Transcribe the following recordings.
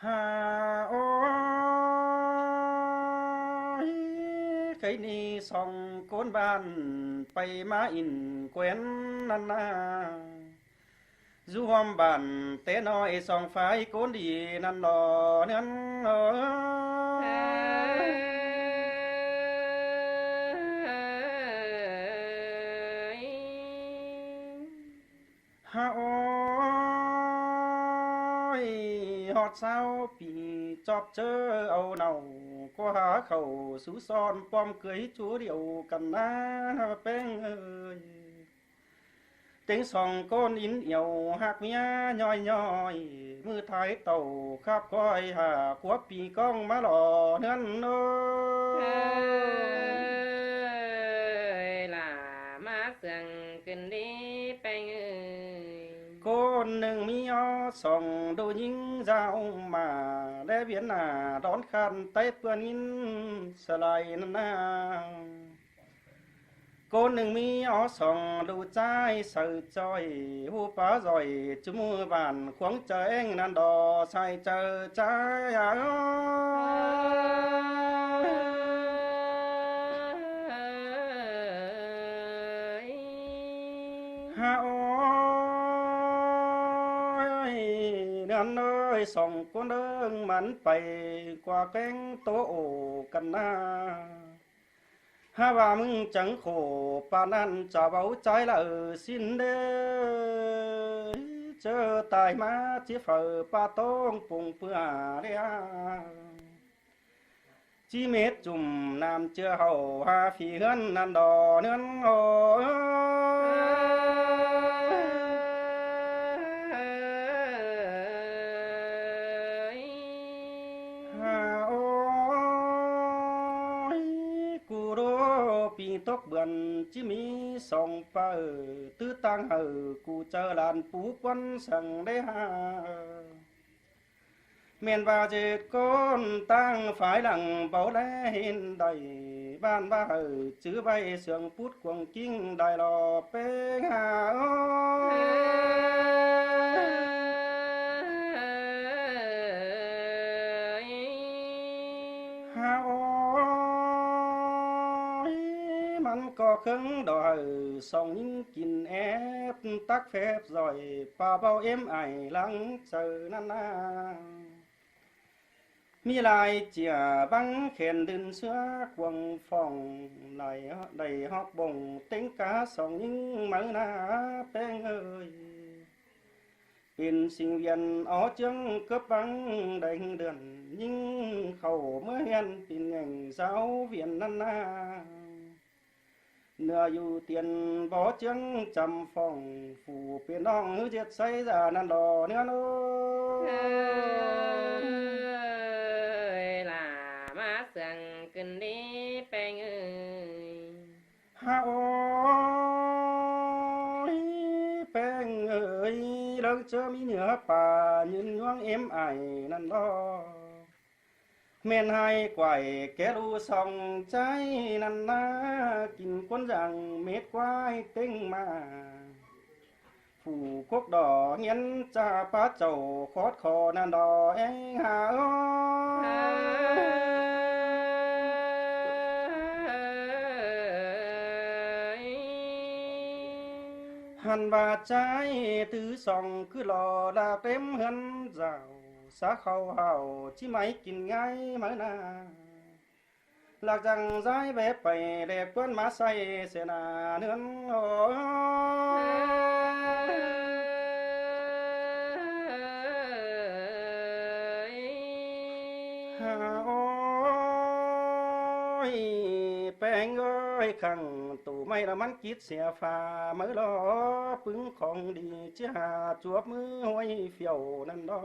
หาโอ้ยไก่นี่ส่องโกนบ้านไปมาอินแควนนั่นนาอยู่หอมบ้านแต่น้อยส่องฝ่ายโกนดีนั่นดอนั้นหาโอ้ยฮอดเช้าปีจอบเจอเอาเนาก็หาเข้าสู่ซ้อนป้อมเกยจูเดียวกันนะแป้งเอ้ยเต็งสองก้นอินเอี่ยวหักเมียย่อยๆมือท้ายเต่าขับก้อยหาขวบปีก้องมาหล่อเนื้อนโอ้ล่ะมาเสื่องขึ้นดีแป้งเอ้ยก้นหนึ่งมีอ้อสองดูยิงเจ้ามาและเวียนหน้าดอนคันไต้เปื้อนยินสลายนั่นนาก้นหนึ่งมีอ้อสองดูใจเสือจ้อยหูป้าจ่อยจุมือบ้านขวงเจงนั่นดอใส่เจอใจหาโอ้ยเดือนเอ้ยส่องก้นเดิงมันไปกว่าแกงโตโอกันนาหาว่ามึงจังโขปานั้นจะเบาใจละสิ้นเด้อเจอตายมาที่เฝ้าปาต้องปุงเปื้อเรียจีเม็ดจุ่มน้ำเจือเฮาหาฝีเฮือนนั่นดอเนื้อนโอ้ปีตกเบือนจิมีสองเป้อตื้อตังเฮอกูเจอลานปูกวันสั่งได้หาแม่นว่าเจ็ดก้นตั้งฝ่ายหลังเบาแลเห็นได้บ้านว่าเฮอจื้อใบเสียงพุดกวงกิ้งได้รอเป้งหามันก็ครึ่งดอยส่องยิ่งกินแอบตักแฟบร่อยป่าเบาเอ็มไอหลังเจอนั่นนามีลายเจียบังแขนดินเสื้อกวงฟองไหลได้ฮอกบ่งเต็งกาส่องยิ่งมือหน้าแป้งเอ้ยเป็นสิ่งเวียนอ๋อจึงกึบบังได้เดือนยิ่งเข้าเมื่อเห็นเป็นแห่งสาวเวียนนั่นนาเนื้ออยู่เตียนบ่จึงจำฟ้องผู้เป็นน้องหือเจ็ดใส่จานั่นดอเนื้อโนล่ะมาเสื่องขึ้นดีแป้งเอ้ยหาโอ้ยแป้งเอ้ยเลิกเจอมีเหนือป่ายืนยวงเอ็มไอนั่นดอแม่นให้กวยแกรู้ส่องใจนั่นนะกินก้นจังเม็ดกวายเต็งมาผู้กกดอเงียนจ่าป้าเจ้าคอดคอนั่นดอเองหาหันบาใจตื้อส่องคือหล่อดาเต็มเฮือนเจ้าสาเข้าเฮาที่ไม่กินง่ายเหมือนนาหลักจังใจแบบไปแลกเปิ้นมาใส่เสนาเนื้อนโอ้หาโอ้ยแป้งเอ้ยขังตู่ไม่ละมันคิดเสียฟ้ามือลอปึงของดีจะหาจวบมือห้อยเฟี่ยวนั่นดอ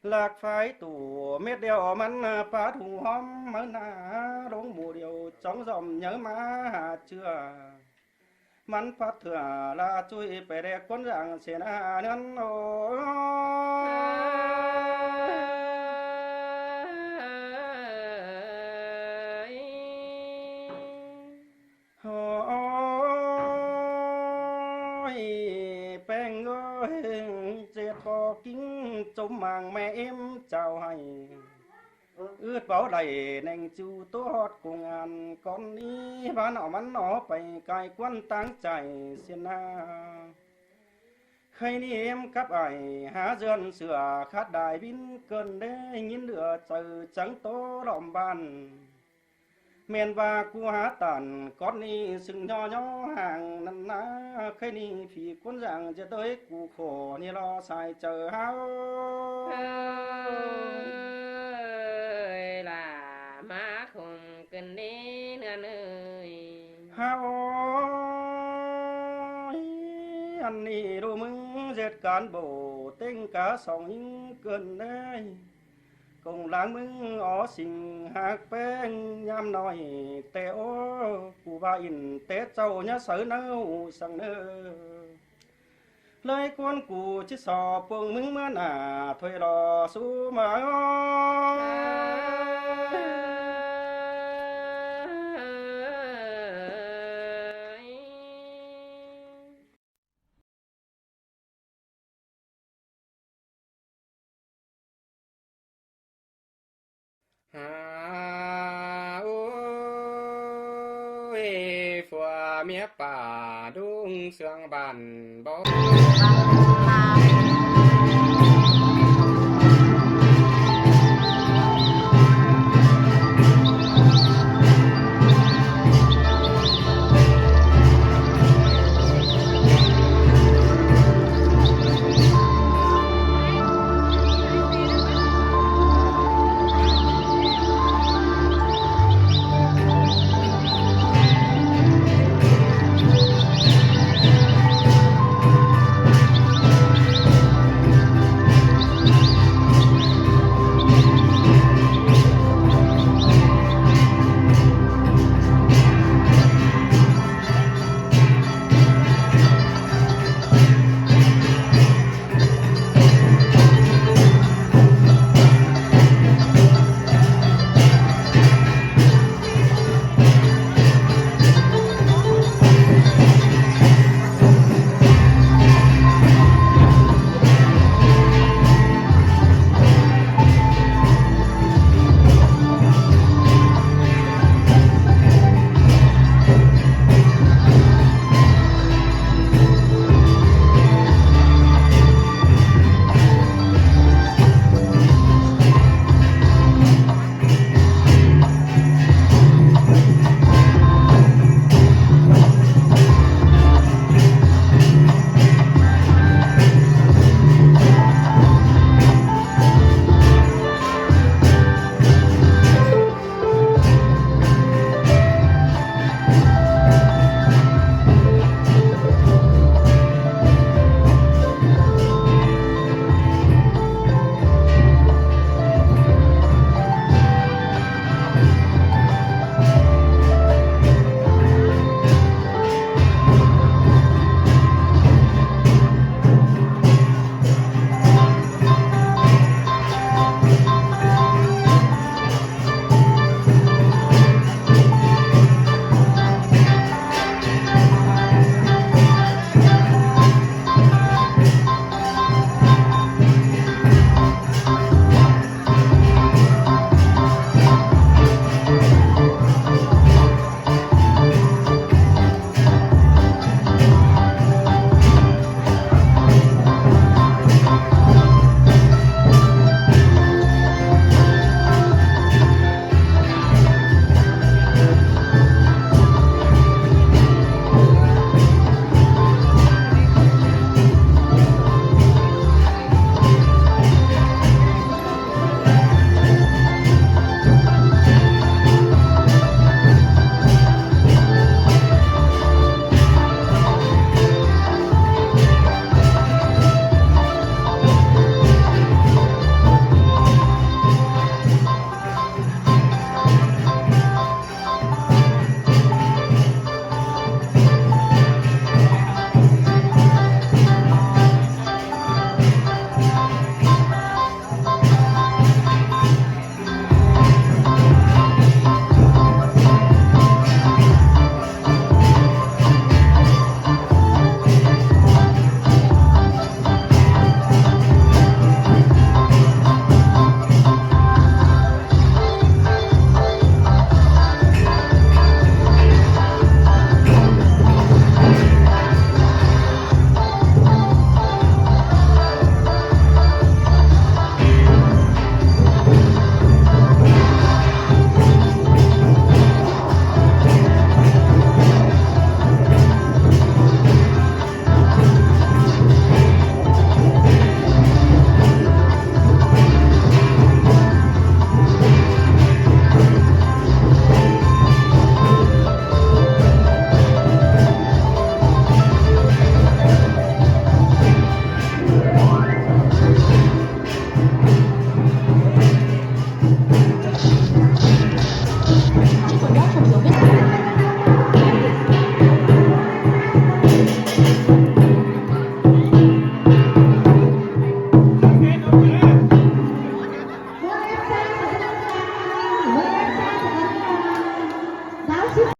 หลากไฟตู่เม็ดเดียวมันปาถูหอมเหมือนหน้าลงหมู่เดียวจ้องจอมเยอะมาหาเชื่อมันพัดเถื่อลาจุยไปแดกคนอย่างเสนาเนื้อนโอ้ยแป้งเอ้ยเจ็ดพอกิ้งจ มมางแม่เอ็มเจ้าให้อืดเบาใดแน่งจูตัวฮอดกูงานก่อนนี้บ้านเอามันหนอไปไกลกวนตั้งใจเสียนาให้นี่เอ็มกับไอหาเดือนเสือขาดได้บินเกินได้ยินเดือเจอจังโตรอมบ้านเมียนว่ากูหาตันก่อนนี้ซึ่งย่อห่างนั่นนะเคยนี่ผีคนอย่างจะเต้ยกูขอนี่รอใส่เจอเฮา เอ้ยล่ะมาคงกันดีเนื้อเอ้ย เฮาอันนี้ดูมึงเจ็ดการโบเต็งกะสองหิงเกินได้คงล้างมึงอ๋อสิ่งหักแป้งยามน้อยแต่โอ้กูว่าอินแต่เจ้าเนี่ยเสือเนาสังเนอเลยกวนกูชิสอบพวงมึงเมื่อหน้าถอยรอสู้มาอ้หาโอ้ยฝัวเมียป่าดุงเสืองบันบอก